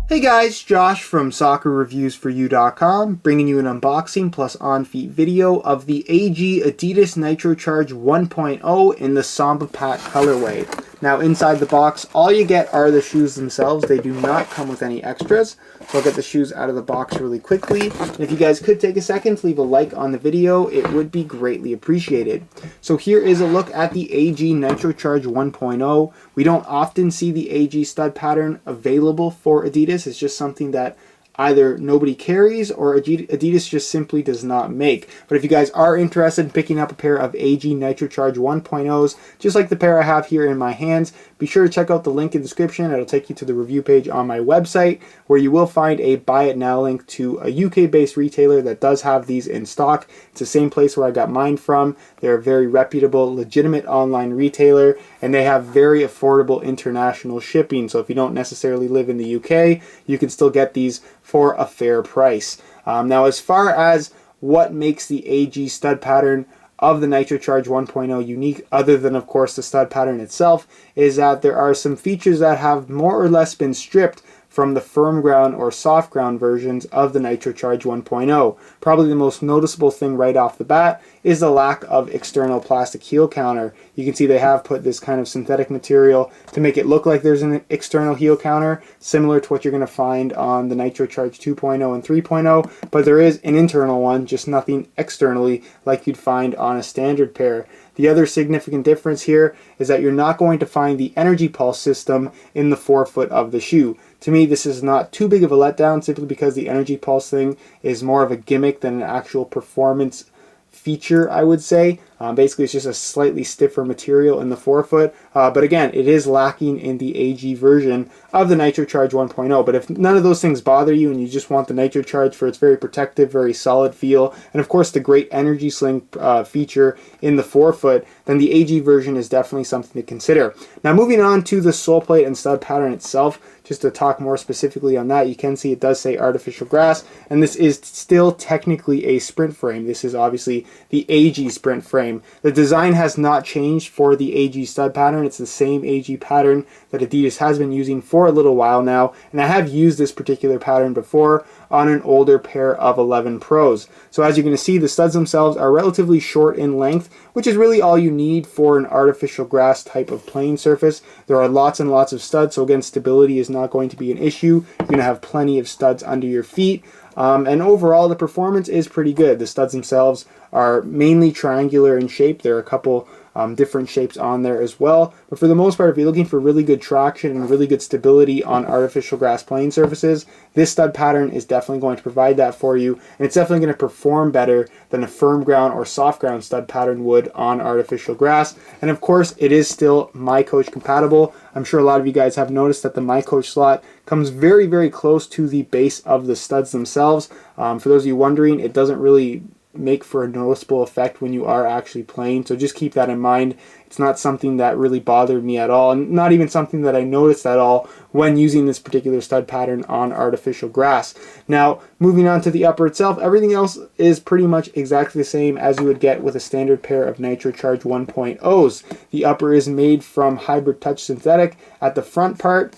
Hey guys, Josh from soccerreviewsforyou.com, bringing you an unboxing plus on-feet video of the AG Adidas Nitrocharge 1.0 in the Samba pack colorway. Now inside the box, all you get are the shoes themselves. They do not come with any extras. So I'll get the shoes out of the box really quickly. And if you guys could take a second to leave a like on the video, it would be greatly appreciated. So here is a look at the AG Nitrocharge 1.0. We don't often see the AG stud pattern available for Adidas. It's just something that either nobody carries or Adidas just simply does not make. But if you guys are interested in picking up a pair of AG Nitrocharge 1.0s, just like the pair I have here in my hands, be sure to check out the link in the description. It'll take you to the review page on my website, where you will find a buy it now link to a UK-based retailer that does have these in stock. It's the same place where I got mine from. They're a very reputable, legitimate online retailer, and they have very affordable international shipping. So if you don't necessarily live in the UK, you can still get these for a fair price. Now, as far as what makes the AG stud pattern of the Nitrocharge 1.0 unique, other than of course the stud pattern itself, is that there are some features that have more or less been stripped from the firm ground or soft ground versions of the Nitrocharge 1.0. Probably the most noticeable thing right off the bat is the lack of external plastic heel counter. You can see they have put this kind of synthetic material to make it look like there's an external heel counter, similar to what you're going to find on the Nitrocharge 2.0 and 3.0, but there is an internal one, just nothing externally like you'd find on a standard pair. The other significant difference here is that you're not going to find the energy pulse system in the forefoot of the shoe. To me, this is not too big of a letdown, simply because the energy pulse thing is more of a gimmick than an actual performance feature, I would say. Basically, it's just a slightly stiffer material in the forefoot, but again, it is lacking in the AG version of the Nitrocharge 1.0. But if none of those things bother you and you just want the Nitrocharge for its very protective, very solid feel, and of course the great energy sling feature in the forefoot, then the AG version is definitely something to consider. Now, moving on to the sole plate and stud pattern itself, just to talk more specifically on that, you can see it does say artificial grass, and this is still technically a sprint frame. This is obviously the AG sprint frame. The design has not changed for the AG stud pattern. It's the same AG pattern that Adidas has been using for a little while now, and I have used this particular pattern before on an older pair of 11 Pros. So as you're going to see, the studs themselves are relatively short in length, which is really all you need for an artificial grass type of playing surface. There are lots and lots of studs, so again, stability is not going to be an issue. You're going to have plenty of studs under your feet. And overall, the performance is pretty good. The studs themselves are mainly triangular in shape. There are a couple different shapes on there as well. But for the most part, if you're looking for really good traction and really good stability on artificial grass playing surfaces, this stud pattern is definitely going to provide that for you. And it's definitely going to perform better than a firm ground or soft ground stud pattern would on artificial grass. And of course, it is still MyCoach compatible. I'm sure a lot of you guys have noticed that the MyCoach slot comes very, very close to the base of the studs themselves. For those of you wondering, it doesn't really make for a noticeable effect when you are actually playing, so just keep that in mind. It's not something that really bothered me at all, and not even something that I noticed at all when using this particular stud pattern on artificial grass. Now, moving on to the upper itself, everything else is pretty much exactly the same as you would get with a standard pair of Nitrocharge 1.0s. The upper is made from hybrid touch synthetic. At the front part,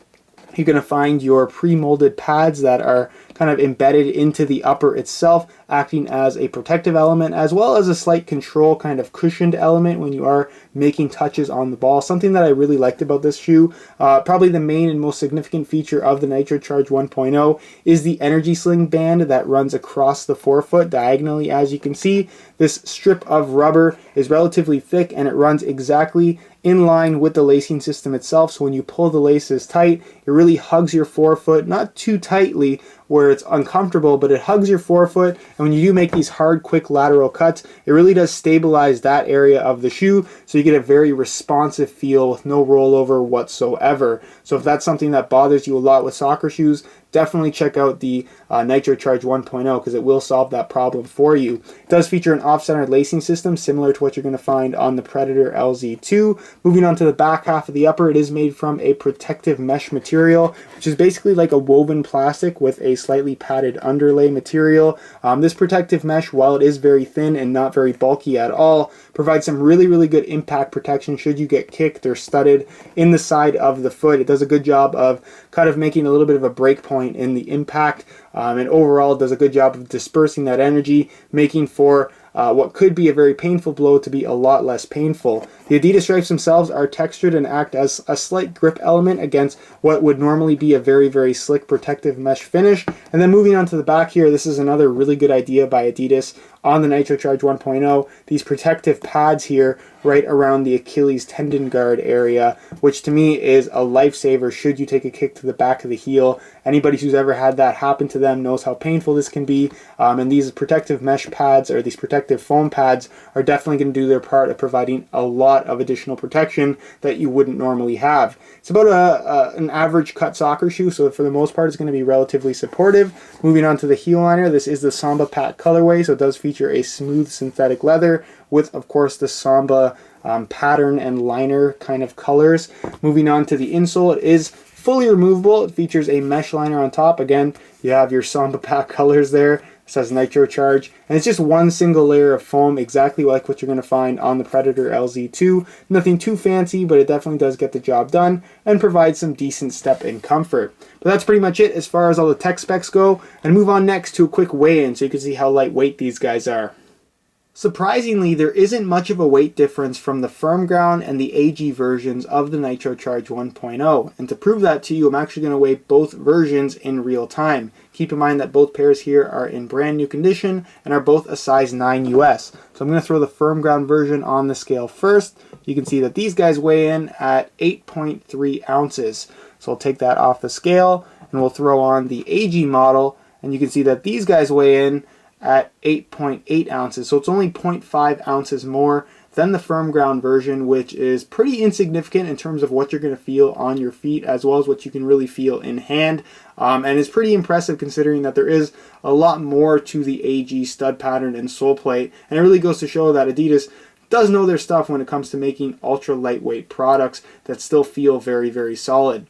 you're going to find your pre-molded pads that are kind of embedded into the upper itself, acting as a protective element, as well as a slight control kind of cushioned element when you are making touches on the ball. Something that I really liked about this shoe, probably the main and most significant feature of the Nitrocharge 1.0 is the energy sling band that runs across the forefoot diagonally. As you can see, this strip of rubber is relatively thick and it runs exactly in line with the lacing system itself. So when you pull the laces tight, it really hugs your forefoot, not too tightly where it's uncomfortable, but it hugs your forefoot. And when you do make these hard, quick lateral cuts, it really does stabilize that area of the shoe, so you get a very responsive feel with no rollover whatsoever. So if that's something that bothers you a lot with soccer shoes, definitely check out the Nitrocharge 1.0 because it will solve that problem for you. It does feature an off-centered lacing system similar to what you're going to find on the Predator LZ2. Moving on to the back half of the upper, it is made from a protective mesh material, which is basically like a woven plastic with a slightly padded underlay material. This protective mesh, while it is very thin and not very bulky at all, provides some really, really good impact impact protection should you get kicked or studded in the side of the foot. It does a good job of kind of making a little bit of a break point in the impact, and overall it does a good job of dispersing that energy, making for what could be a very painful blow to be a lot less painful. The Adidas stripes themselves are textured and act as a slight grip element against what would normally be a very, very slick protective mesh finish. And then moving on to the back here, this is another really good idea by Adidas on the Nitrocharge 1.0. These protective pads here right around the Achilles tendon guard area, which to me is a lifesaver should you take a kick to the back of the heel. Anybody who's ever had that happen to them knows how painful this can be, and these protective mesh pads, or these protective foam pads, are definitely going to do their part of providing a lot of additional protection that you wouldn't normally have. It's about an average cut soccer shoe, so for the most part it's going to be relatively supportive. Moving on to the heel liner, this is the Samba pack colorway, so it does feature a smooth synthetic leather with, of course, the Samba pattern and liner kind of colors. Moving on to the insole, it is fully removable. It features a mesh liner on top. Again, you have your Samba pack colors there. It says Nitrocharge, and it's just one single layer of foam, exactly like what you're going to find on the Predator LZ2. Nothing too fancy, but it definitely does get the job done and provides some decent step-in comfort. But that's pretty much it as far as all the tech specs go, and move on next to a quick weigh-in so you can see how lightweight these guys are. Surprisingly, there isn't much of a weight difference from the firm ground and the AG versions of the Nitrocharge 1.0. And to prove that to you, I'm actually going to weigh both versions in real time. Keep in mind that both pairs here are in brand new condition and are both a size 9 US. So I'm going to throw the firm ground version on the scale first. You can see that these guys weigh in at 8.3 ounces. So I'll take that off the scale and we'll throw on the AG model, and you can see that these guys weigh in at 8.8 ounces, so it's only 0.5 ounces more than the firm ground version, which is pretty insignificant in terms of what you're going to feel on your feet as well as what you can really feel in hand, and it's pretty impressive considering that there is a lot more to the AG stud pattern and sole plate, and it really goes to show that Adidas does know their stuff when it comes to making ultra lightweight products that still feel very, very solid.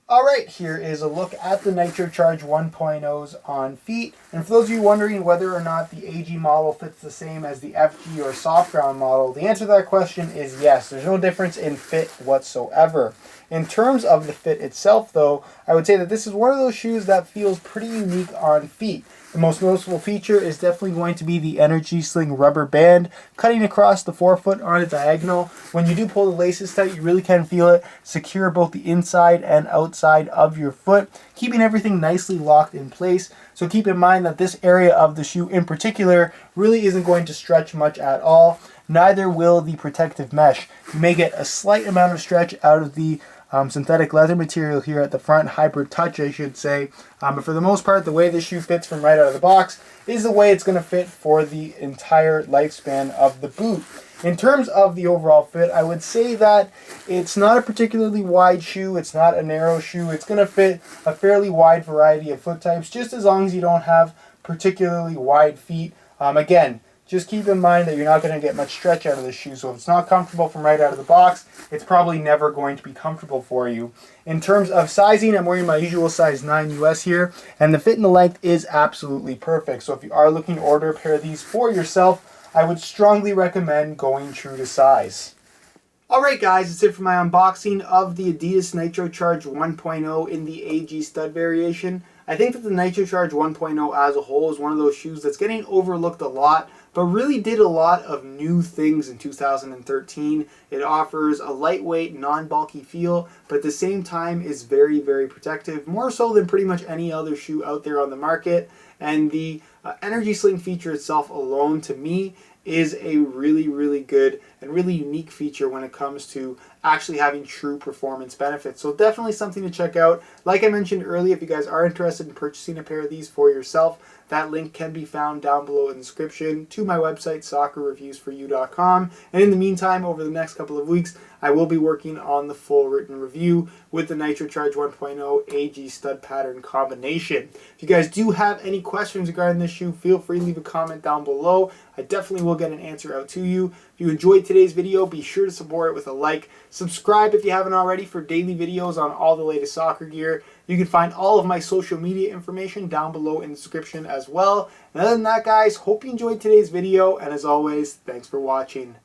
Alright, here is a look at the Nitrocharge 1.0s on feet. And for those of you wondering whether or not the AG model fits the same as the FG or soft ground model, the answer to that question is yes. There's no difference in fit whatsoever. In terms of the fit itself though, I would say that this is one of those shoes that feels pretty unique on feet. The most noticeable feature is definitely going to be the Energy Sling rubber band cutting across the forefoot on a diagonal. When you do pull the laces tight, you really can feel it secure both the inside and outside of your foot, keeping everything nicely locked in place. So keep in mind that this area of the shoe in particular really isn't going to stretch much at all. Neither will the protective mesh. You may get a slight amount of stretch out of the synthetic leather material here at the front, hybrid touch I should say, but for the most part the way this shoe fits from right out of the box is the way it's going to fit for the entire lifespan of the boot. In terms of the overall fit, I would say that it's not a particularly wide shoe, it's not a narrow shoe, it's going to fit a fairly wide variety of foot types just as long as you don't have particularly wide feet. Again, just keep in mind that you're not going to get much stretch out of this shoe, so if it's not comfortable from right out of the box, it's probably never going to be comfortable for you. In terms of sizing, I'm wearing my usual size 9 US here, and the fit and the length is absolutely perfect. So if you are looking to order a pair of these for yourself, I would strongly recommend going true to size. Alright guys, that's it for my unboxing of the Adidas Nitrocharge 1.0 in the AG stud variation. I think that the Nitrocharge 1.0 as a whole is one of those shoes that's getting overlooked a lot, but really did a lot of new things in 2013. It offers a lightweight, non-bulky feel, but at the same time is very, very protective, more so than pretty much any other shoe out there on the market. And the Energy Sling feature itself alone, to me, is a really, really good and really unique feature when it comes to actually having true performance benefits. So definitely something to check out. Like I mentioned earlier, if you guys are interested in purchasing a pair of these for yourself, that link can be found down below in the description to my website, soccerreviewsforyou.com. And in the meantime, over the next couple of weeks, I will be working on the full written review with the Nitrocharge 1.0 AG stud pattern combination. If you guys do have any questions regarding this shoe, feel free to leave a comment down below. I definitely will get an answer out to you. If you enjoyed today's video, be sure to support it with a like. Subscribe if you haven't already for daily videos on all the latest soccer gear. You can find all of my social media information down below in the description as well. And other than that, guys, hope you enjoyed today's video. And as always, thanks for watching.